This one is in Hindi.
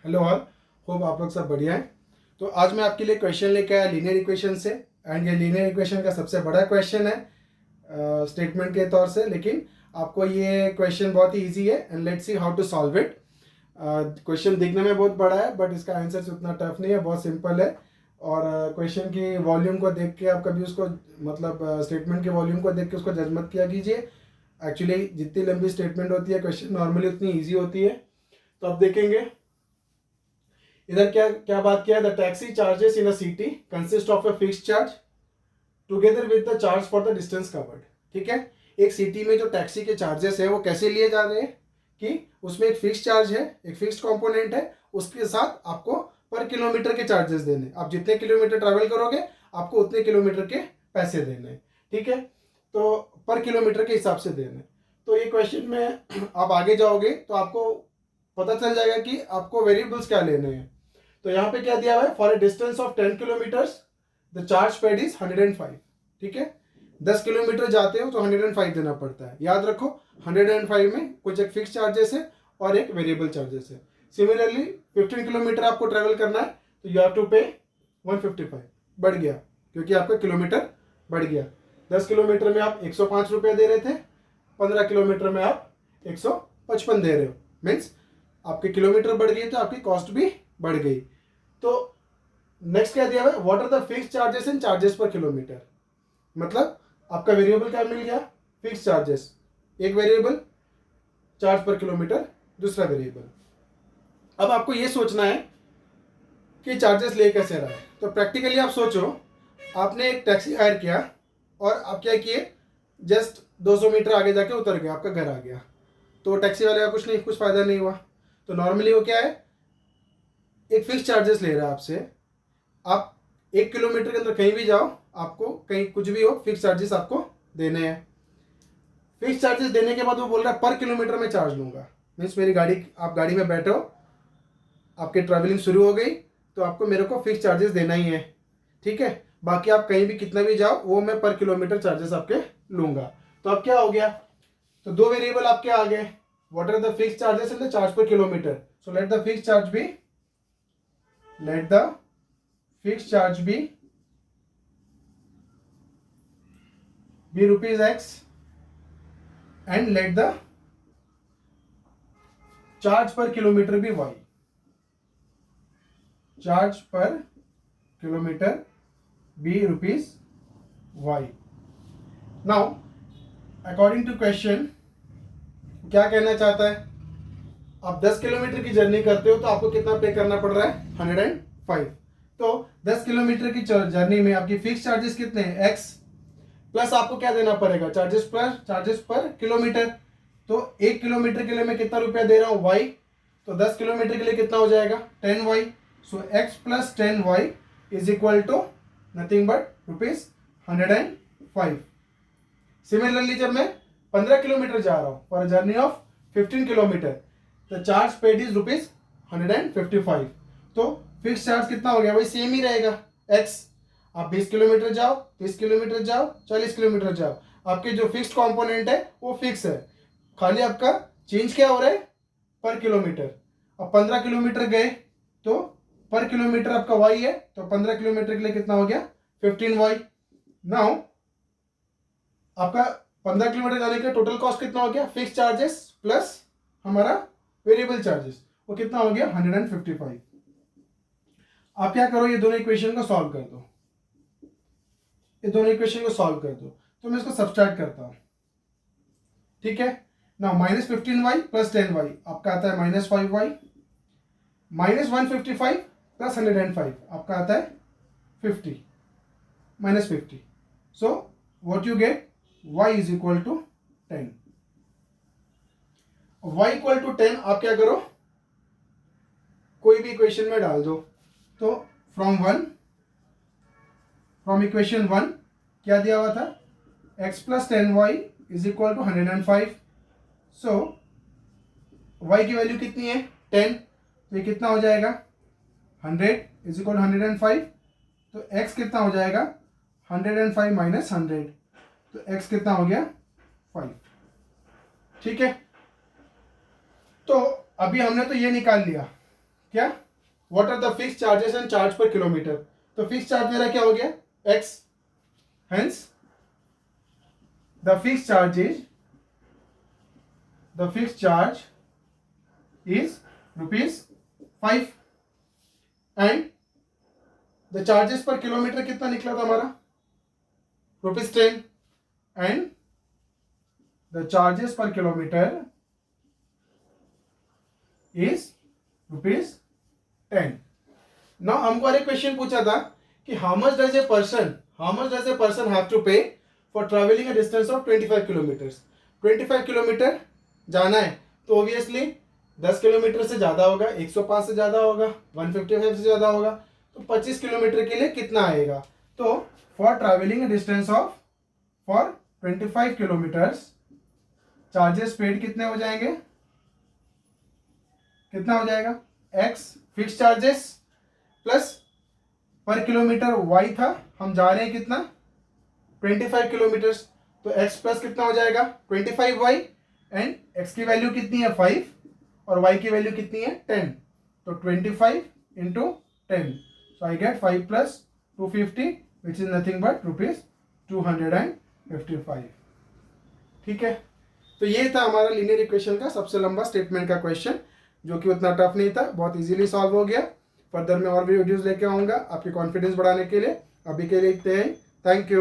हेलो ऑल, होप आप लोग सब बढ़िया हैं। तो आज मैं आपके लिए क्वेश्चन लेके आया लीनियर इक्वेशन से। एंड ये लीनियर इक्वेशन का सबसे बड़ा क्वेश्चन है स्टेटमेंट के तौर से, लेकिन आपको ये क्वेश्चन बहुत ही इजी है and let's see how to solve it. Question दिखने में बहुत बड़ा है बट इसका आंसर उतना टफ नहीं है, बहुत सिंपल है। और क्वेश्चन की वॉल्यूम को देख के आप कभी उसको स्टेटमेंट के वॉल्यूम को देख के उसको जज मत किया कीजिए। एक्चुअली जितनी लंबी स्टेटमेंट होती है क्वेश्चन नॉर्मली उतनी ईजी होती है। तो अब देखेंगे इधर क्या क्या बात किया है। The taxi charges in a city consist of a fixed charge together with the charge for the distance covered. ठीक है, एक सिटी में जो टैक्सी के चार्जेस है वो कैसे लिए जा रहे हैं कि उसमें एक फिक्स चार्ज है, एक फिक्स्ड कंपोनेंट है, उसके साथ आपको पर किलोमीटर के चार्जेस देने। आप जितने किलोमीटर ट्रैवल करोगे आपको उतने किलोमीटर के पैसे देने। ठीक है, तो पर किलोमीटर के हिसाब से देने। तो ये क्वेश्चन में आप आगे जाओगे तो आपको पता चल जाएगा कि आपको वेरिएबल्स क्या लेने हैं। तो यहाँ पे क्या दिया हुआ है, for a distance of 10 kilometres the charge paid is 105। ठीक है, 10 किलोमीटर जाते हो तो 105 देना पड़ता है। याद रखो 105 में कुछ एक फिक्स चार्जेस है और एक वेरिएबल चार्जेस है। सिमिलरली 15 किलोमीटर आपको ट्रेवल करना है तो यू हैव टू पे 155। बढ़ गया क्योंकि आपका किलोमीटर बढ़ गया। 10 किलोमीटर में आप 105 रुपये दे रहे थे, 15 किलोमीटर में आप 155 दे रहे हो। मीन्स आपके किलोमीटर बढ़ गई तो आपकी कॉस्ट भी बढ़ गई। तो नेक्स्ट क्या दिया हुआ है, what are the fix charges and charges per kilometre. मतलब आपका वेरिएबल क्या मिल गया, फिक्स चार्जेस एक वेरिएबल, चार्ज पर किलोमीटर दूसरा वेरिएबल। अब आपको ये सोचना है कि चार्जेस ले कैसे रहा है। तो प्रैक्टिकली आप सोचो, आपने एक टैक्सी हायर किया और आप क्या किए, जस्ट 200 मीटर आगे जाके उतर गए, आपका घर आ गया। तो टैक्सी वाले का कुछ फायदा नहीं हुआ। तो नॉर्मली वो क्या है, एक फिक्स चार्जेस ले रहा है आपसे। आप 1 किलोमीटर के अंदर कहीं भी जाओ, आपको कहीं कुछ भी हो फिक्स चार्जेस आपको देने हैं। फिक्स चार्जेस देने के बाद वो बोल रहा है पर किलोमीटर में चार्ज लूंगा। मीन्स मेरी गाड़ी, आप गाड़ी में बैठो, आपकी ट्रैवलिंग शुरू हो गई तो आपको मेरे को फिक्स चार्जेस देना ही है। ठीक है, बाकी आप कहीं भी कितना भी जाओ वो मैं पर किलोमीटर चार्जेस आपके लूंगा। तो अब क्या हो गया, तो दो वेरिएबल आपके आ गए, what are the fix charges and the charge per kilometre. So let the fix charge be, let the fixed charge be rupees x and let the charge per kilometer be y. Charge per kilometer be rupees y. Now according to question क्या कहना चाहता है, आप 10 किलोमीटर की जर्नी करते हो तो आपको कितना पे करना पड़ रहा है, 105। तो 10 किलोमीटर की जर्नी में आपकी फिक्स चार्जेस कितने हैं, x, प्लस आपको क्या देना पड़ेगा, charges plus charges per kilometre. तो 1 किलोमीटर के लिए मैं कितना रुपया दे रहा हूँ, y। तो 10 किलोमीटर के लिए कितना हो जाएगा, 10y। So x plus 10y is equal to nothing but rupees 105। Similarly जब मैं 15 किलोमीटर जा रहा हूँ for journey of 15 kilometre, the charge paid is rupees 155। तो फिक्स चार्ज कितना हो गया, वही सेम ही रहेगा x। आप 20 किलोमीटर जाओ, 30 किलोमीटर जाओ, 40 किलोमीटर जाओ, आपके जो फिक्स्ड कंपोनेंट है वो फिक्स है। खाली आपका चेंज क्या हो रहा है, पर किलोमीटर। अब 15 किलोमीटर गए तो पर किलोमीटर आपका y है, तो 15 किलोमीटर के लिए कितना हो गया, 15y। नाउ आपका 15 किलोमीटर जाने का टोटल कॉस्ट कितना हो गया, फिक्स चार्जेस प्लस हमारा वेरिएबल चार्जेस, वो कितना हो गया, 155। आप क्या करो, ये दोनों इक्वेशन को सॉल्व कर दो, ये दोनों इक्वेशन को सॉल्व कर दो। तो मैं इसको सब्सट्रैक्ट करता हूं। ठीक है, नाउ -15y प्लस 10y आपका आता है -5y, -155 प्लस 105 आपका आता है 50, -50। So what you get, y is equal to 10। y equal to 10 आप क्या करो, कोई भी इक्वेशन में डाल दो। तो फ्रॉम इक्वेशन 1 क्या दिया हुआ था, x plus 10y is equal to 105। So y की वैल्यू कितनी है, 10। तो ये कितना हो जाएगा, 100 इज इक्वल टू 105। तो x कितना हो जाएगा, 105 माइनस 100, तो x कितना हो गया, 5। ठीक है, तो अभी हमने तो ये निकाल लिया क्या, what are the fix charges and charge per kilometre. तो फिक्स चार्ज मेरा क्या हो गया, X, hence the fix charge is ₹5 and the charges per kilometre कितना निकला था हमारा, ₹10 and the charges per kilometre is ₹10। Now हमको एक क्वेश्चन पूछा था कि how much does a person have to pay for travelling a distance of 25 kilometres. 25 kilometre जाना है तो ऑब्वियसली 10 किलोमीटर से ज़्यादा होगा, 105 से ज़्यादा होगा, 155 से ज़्यादा होगा, तो 25 किलोमीटर के लिए कितना आएगा। तो for travelling distance of for 25 kilometres charges paid कितने हो जाएंगे, कितना हो जाएगा, एक्स फिक्स चार्जेस प्लस पर किलोमीटर वाई था, हम जा रहे हैं कितना 25 किलोमीटर्स, तो एक्स प्लस कितना हो जाएगा 25y एंड एक्स की वैल्यू कितनी है 5 और y की वैल्यू कितनी है 10, तो 25 into 10, so I get 5 plus 250 which is nothing but ₹255। ठीक है, तो ये था हमारा लीनियर इक्वेशन का सबसे लंबा स्टेटमेंट का क्वेश्चन, जो कि उतना टफ नहीं था, बहुत इजीली सॉल्व हो गया। फर्दर में और भी वीडियोस लेके आऊँगा आपके कॉन्फिडेंस बढ़ाने के लिए। अभी के लिए इतने ही, थैंक यू।